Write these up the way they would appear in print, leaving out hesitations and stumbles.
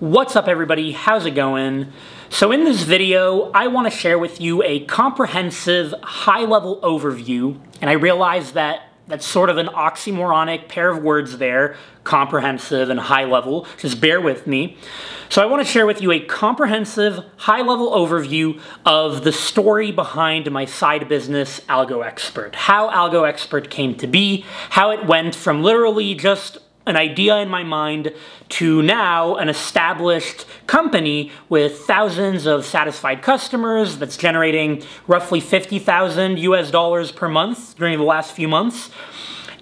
What's up everybody, how's it going? So in this video, I want to share with you a comprehensive, high-level overview, and I realize that that's sort of an oxymoronic pair of words there, comprehensive and high-level, just bear with me. So I want to share with you a comprehensive, high-level overview of the story behind my side business, AlgoExpert. How AlgoExpert came to be, how it went from literally just an idea in my mind to now an established company with thousands of satisfied customers that's generating roughly 50,000 US dollars per month during the last few months.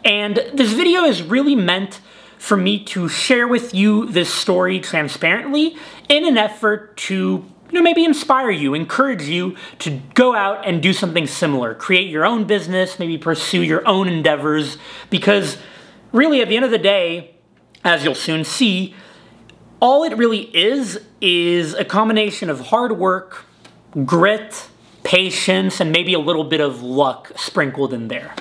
And this video is really meant for me to share with you this story transparently in an effort to maybe inspire you, encourage you to go out and do something similar, create your own business, maybe pursue your own endeavors, because really, at the end of the day, as you'll soon see, all it really is a combination of hard work, grit, patience, and maybe a little bit of luck sprinkled in there.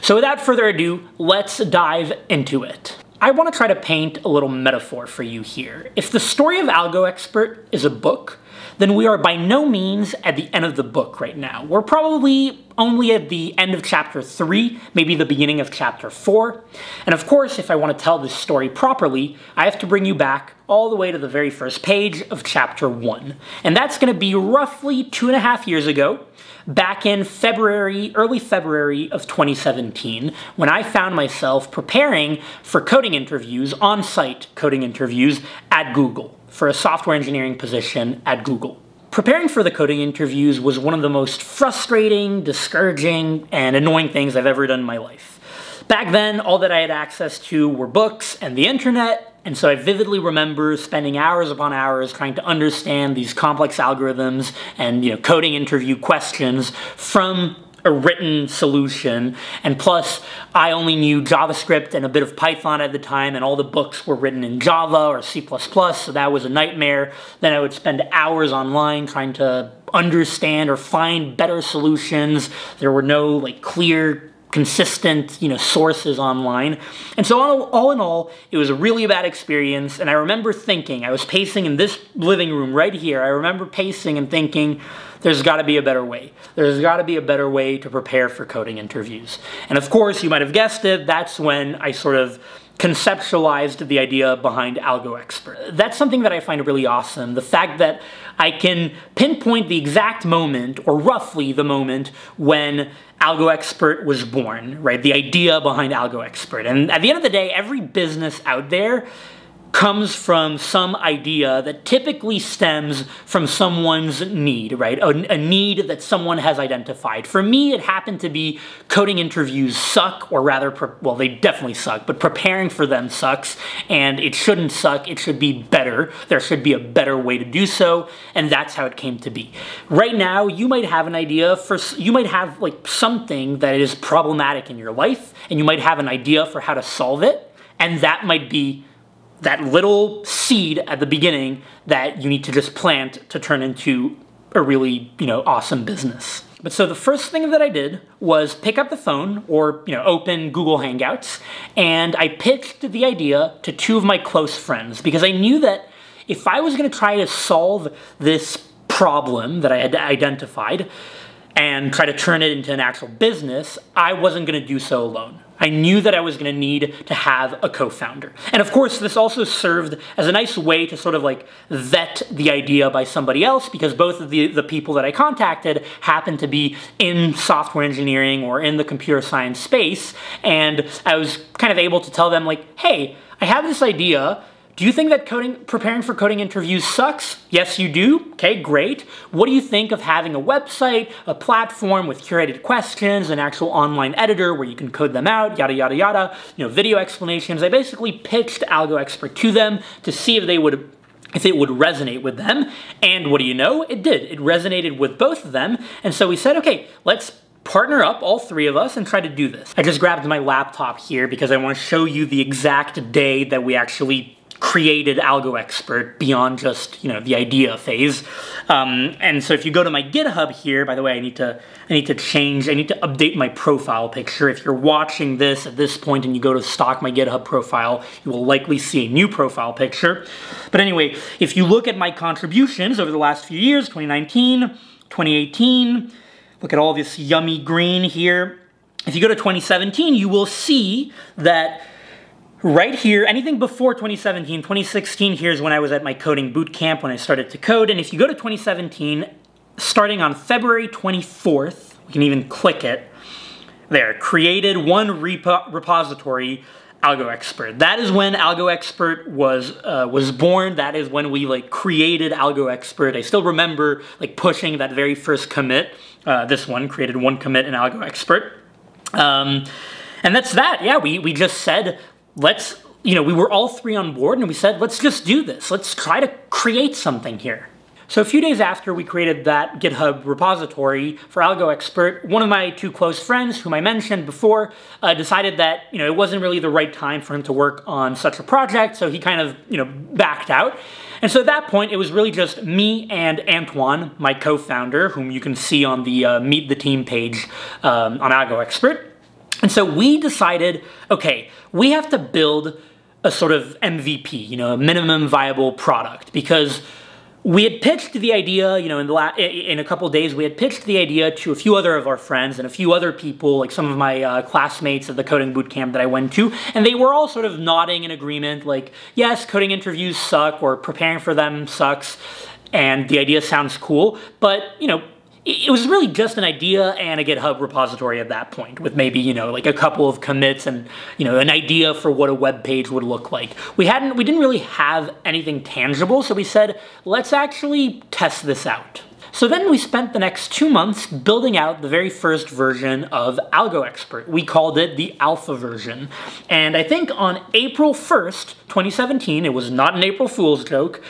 So without further ado, let's dive into it. I want to try to paint a little metaphor for you here. If the story of AlgoExpert is a book, then we are by no means at the end of the book right now. We're probably only at the end of chapter 3, maybe the beginning of chapter 4. And of course, if I want to tell this story properly, I have to bring you back all the way to the very first page of chapter 1. And that's going to be roughly 2.5 years ago, back in early February of 2017, when I found myself preparing for coding interviews, on-site coding interviews at Google, for a software engineering position at Google. Preparing for the coding interviews was one of the most frustrating, discouraging, and annoying things I've ever done in my life. Back then, all that I had access to were books and the internet, and so I vividly remember spending hours upon hours trying to understand these complex algorithms and coding interview questions from a written solution. And plus, I only knew JavaScript and a bit of Python at the time, and all the books were written in Java or C++, so that was a nightmare. Then I would spend hours online trying to understand or find better solutions. There were no clear, consistent, sources online. And so all in all, it was a really bad experience. And I remember thinking, I was pacing in this living room right here. I remember pacing and thinking, there's got to be a better way. There's got to be a better way to prepare for coding interviews. And of course, you might have guessed it, that's when I sort of conceptualized the idea behind AlgoExpert. That's something that I find really awesome. The fact that I can pinpoint the exact moment, or roughly the moment, when AlgoExpert was born, right? The idea behind AlgoExpert. And at the end of the day, every business out there comes from some idea that typically stems from someone's need, right? A need that someone has identified. For me, it happened to be coding interviews suck, or rather, well, they definitely suck, but preparing for them sucks, and it shouldn't suck, it should be better. There should be a better way to do so, and that's how it came to be. Right now, you might have an idea you might have something that is problematic in your life, and you might have an idea for how to solve it, and that might be that little seed at the beginning that you need to just plant to turn into a really, awesome business. But so the first thing that I did was pick up the phone or, open Google Hangouts, and I pitched the idea to 2 of my close friends, because I knew that if I was going to try to solve this problem that I had identified and try to turn it into an actual business, I wasn't going to do so alone. I knew that I was going to need to have a co-founder. And of course, this also served as a nice way to sort of vet the idea by somebody else, because both of the people that I contacted happened to be in software engineering or in the computer science space. And I was kind of able to tell them hey, I have this idea. Do you think that preparing for coding interviews sucks? Yes, you do? Okay, great. What do you think of having a website, a platform with curated questions, an actual online editor where you can code them out, yada, yada, yada, video explanations? I basically pitched AlgoExpert to them to see if it would resonate with them. And what do you know? It did. It resonated with both of them. And so we said, okay, let's partner up, all 3 of us, and try to do this. I just grabbed my laptop here because I want to show you the exact day that we actually created AlgoExpert beyond just, the idea phase. And so if you go to my GitHub here, by the way, I need to update my profile picture. If you're watching this at this point and you go to stock my GitHub profile, you will likely see a new profile picture. But anyway, if you look at my contributions over the last few years, 2019, 2018, look at all this yummy green here. If you go to 2017, you will see that right here, anything before 2017, 2016, here's when I was at my coding boot camp when I started to code. And if you go to 2017, starting on February 24th, we can even click it, there, created one repository, AlgoExpert. That is when AlgoExpert was born. That is when we created AlgoExpert. I still remember pushing that very first commit. This one created one commit in AlgoExpert. And that's that. Yeah, we just said, we were all three on board and we said, let's just do this. Let's try to create something here. So a few days after we created that GitHub repository for AlgoExpert, one of my two close friends, whom I mentioned before, decided that, it wasn't really the right time for him to work on such a project, so he kind of, backed out. And so at that point, it was really just me and Antoine, my co-founder, whom you can see on the Meet the Team page on AlgoExpert. And so we decided, okay, we have to build a sort of MVP, a minimum viable product, because we had pitched the idea, in a couple of days, we had pitched the idea to a few other of our friends and a few other people, like some of my classmates at the coding boot camp that I went to, and they were all sort of nodding in agreement, yes, coding interviews suck, or preparing for them sucks, and the idea sounds cool, but, it was really just an idea and a GitHub repository at that point, with maybe, a couple of commits and, an idea for what a web page would look like. We didn't really have anything tangible, so we said, let's actually test this out. So then we spent the next 2 months building out the very first version of AlgoExpert. We called it the alpha version. And I think on April 1st, 2017, it was not an April Fool's joke,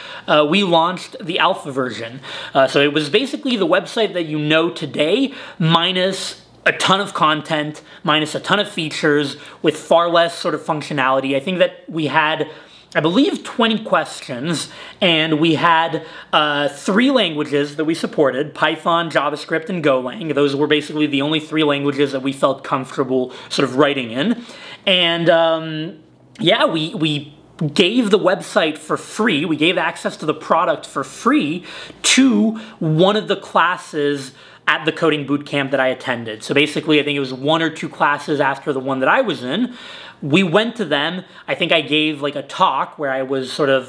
we launched the alpha version. So it was basically the website that you know today, minus a ton of content, minus a ton of features, with far less sort of functionality. I think that we had, I believe, 20 questions, and we had 3 languages that we supported, Python, JavaScript, and Golang. Those were basically the only 3 languages that we felt comfortable sort of writing in. And yeah, we gave the website for free. We gave access to the product for free to one of the classes at the coding bootcamp that I attended. So basically, I think it was 1 or 2 classes after the one that I was in. We went to them. I think I gave a talk where I was sort of,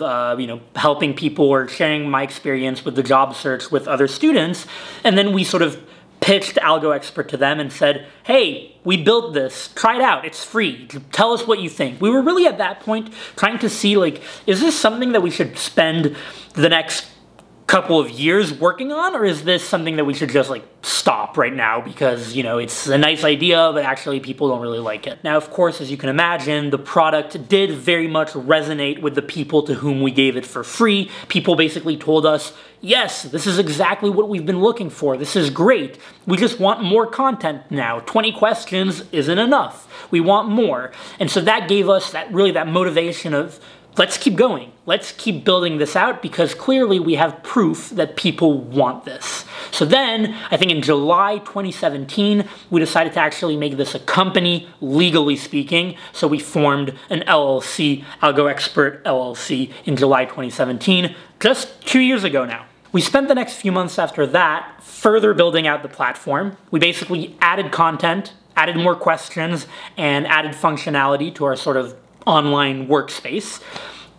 helping people or sharing my experience with the job search with other students. And then we sort of pitched AlgoExpert to them and said, hey, we built this. Try it out. It's free. Tell us what you think. We were really at that point trying to see, is this something that we should spend the next couple of years working on, or is this something that we should just stop right now because, it's a nice idea, but actually people don't really like it. Now, of course, as you can imagine, the product did very much resonate with the people to whom we gave it for free. People basically told us, yes, this is exactly what we've been looking for. This is great. We just want more content now. 20 questions isn't enough. We want more. And so that gave us that motivation of, let's keep going. Let's keep building this out because clearly we have proof that people want this. So then, I think in July 2017, we decided to actually make this a company, legally speaking. So we formed an LLC, AlgoExpert LLC, in July 2017, just 2 years ago now. We spent the next few months after that further building out the platform. We basically added content, added more questions, and added functionality to our sort of online workspace.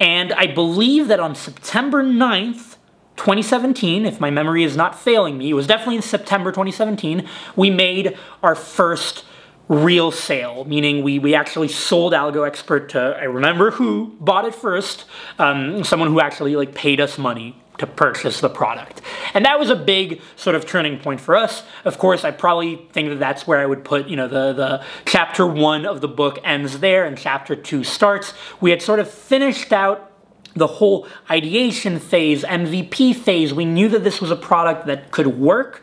And I believe that on September 9th, 2017, if my memory is not failing me, it was definitely in September 2017, we made our first real sale, meaning we actually sold AlgoExpert to, I remember who bought it first, someone who actually paid us money to purchase the product. And that was a big sort of turning point for us. Of course, I probably think that that's where I would put, the chapter 1 of the book ends there and chapter 2 starts. We had sort of finished out the whole ideation phase, MVP phase. We knew that this was a product that could work,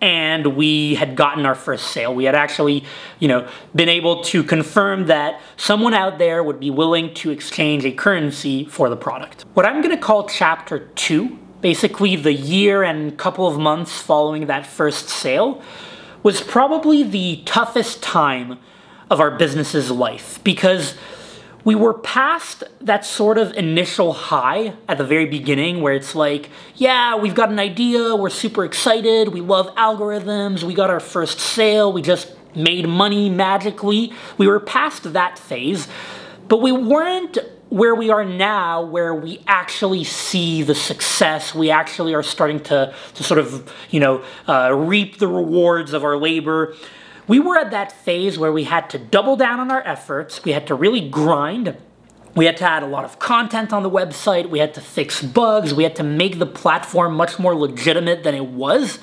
and we had gotten our first sale. We had actually, been able to confirm that someone out there would be willing to exchange a currency for the product. What I'm going to call chapter 2, basically the year and couple of months following that first sale, was probably the toughest time of our business's life, because we were past that sort of initial high at the very beginning where it's like, yeah, we've got an idea, we're super excited, we love algorithms, we got our first sale, we just made money magically. We were past that phase, but we weren't where we are now, where we actually see the success. We actually are starting to sort of, reap the rewards of our labor. We were at that phase where we had to double down on our efforts. We had to really grind. We had to add a lot of content on the website. We had to fix bugs. We had to make the platform much more legitimate than it was.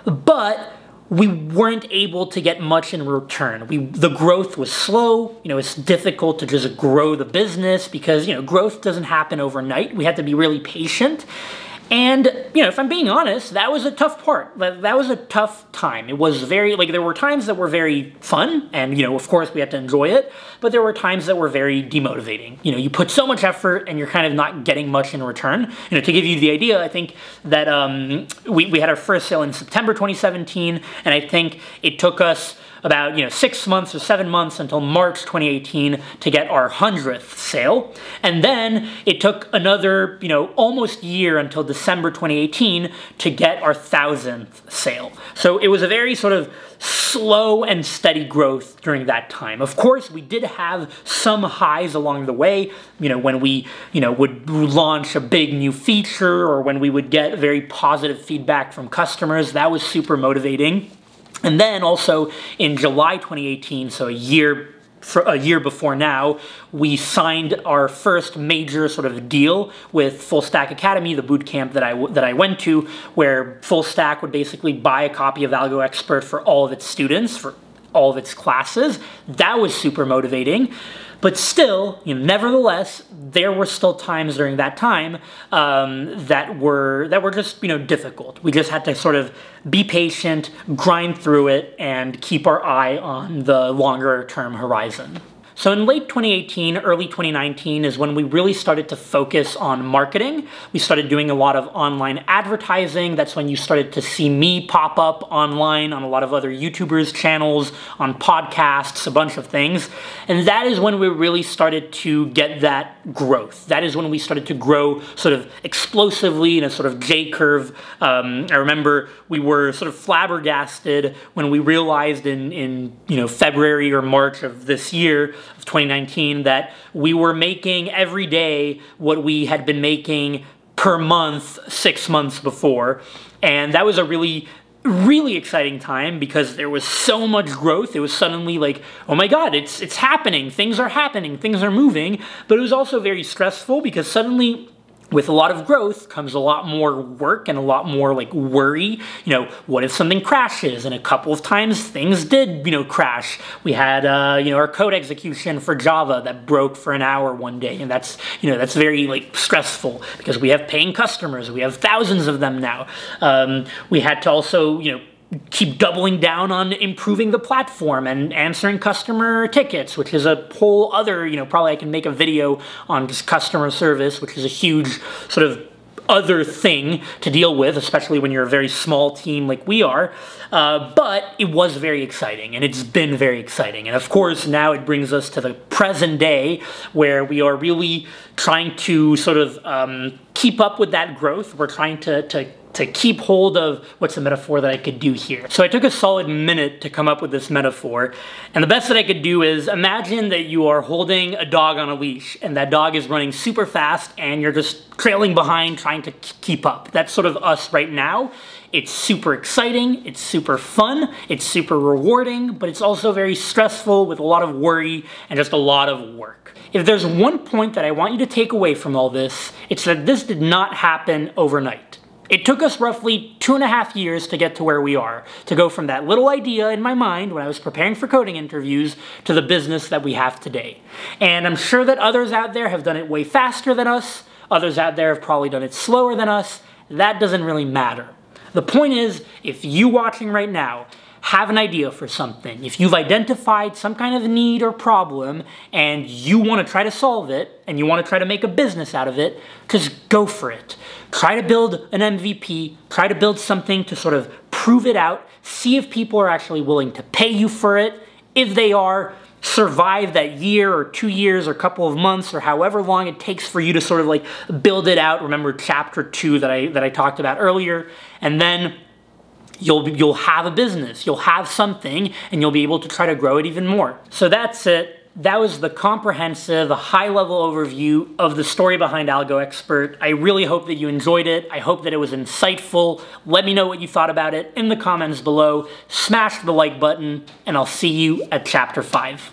But we weren't able to get much in return. The growth was slow. It's difficult to just grow the business because, growth doesn't happen overnight. We had to be really patient. And, if I'm being honest, that was a tough part. That was a tough time. It was very, there were times that were very fun, and, of course we had to enjoy it, but there were times that were very demotivating. You put so much effort and you're kind of not getting much in return. To give you the idea, I think that we had our first sale in September 2017, and I think it took us about 6 months or 7 months until March 2018 to get our 100th sale. And then it took another, almost year until December 2018 to get our 1000th sale. So it was a very sort of slow and steady growth during that time. Of course, we did have some highs along the way, when we, would launch a big new feature or when we would get very positive feedback from customers. That was super motivating. And then also in July 2018, so a year before now, we signed our first major sort of deal with Full Stack Academy, the bootcamp that I went to, where Full Stack would basically buy a copy of AlgoExpert for all of its students, for all of its classes. That was super motivating. But still, nevertheless, there were still times during that time that were just difficult. We just had to sort of be patient, grind through it, and keep our eye on the longer term horizon. So in late 2018, early 2019 is when we really started to focus on marketing. We started doing a lot of online advertising. That's when you started to see me pop up online on a lot of other YouTubers' channels, on podcasts, a bunch of things. And that is when we really started to get that growth. That is when we started to grow sort of explosively in a sort of J-curve. I remember we were sort of flabbergasted when we realized in February or March of this year, of 2019, that we were making every day what we had been making per month 6 months before. And that was a really exciting time because there was so much growth. It was suddenly like, oh my God, it's happening. Things are happening. Things are moving. But it was also very stressful because suddenly, with a lot of growth comes a lot more work and a lot more worry. What if something crashes? And a couple of times things did, crash. We had, our code execution for Java that broke for an hour one day. And that's very stressful because we have paying customers. We have thousands of them now. We had to also, keep doubling down on improving the platform and answering customer tickets, which is a whole other, probably I can make a video on just customer service, which is a huge sort of other thing to deal with, especially when you're a very small team like we are. But it was very exciting, and it's been very exciting. And of course, now it brings us to the present day where we are really trying to sort of keep up with that growth. We're trying to keep hold of, what's the metaphor that I could do here? So I took a solid minute to come up with this metaphor, and the best that I could do is imagine that you are holding a dog on a leash, and that dog is running super fast, and you're just trailing behind trying to keep up. That's sort of us right now. It's super exciting, it's super fun, it's super rewarding, but it's also very stressful with a lot of worry and just a lot of work. If there's one point that I want you to take away from all this, it's that this did not happen overnight. It took us roughly 2.5 years to get to where we are, to go from that little idea in my mind when I was preparing for coding interviews to the business that we have today. And I'm sure that others out there have done it way faster than us, others out there have probably done it slower than us. That doesn't really matter. The point is, if you watching right now have an idea for something, if you've identified some kind of need or problem and you want to try to solve it and you want to try to make a business out of it, just go for it. Try to build an MVP, try to build something to sort of prove it out, see if people are actually willing to pay you for it. If they are, survive that year or 2 years or couple of months or however long it takes for you to sort of like build it out. Remember chapter 2 that I talked about earlier, and then you'll have a business, you'll have something, and you'll be able to try to grow it even more. So that's it. That was the comprehensive, high-level overview of the story behind AlgoExpert. I really hope that you enjoyed it. I hope that it was insightful. Let me know what you thought about it in the comments below. Smash the like button, and I'll see you at Chapter 5.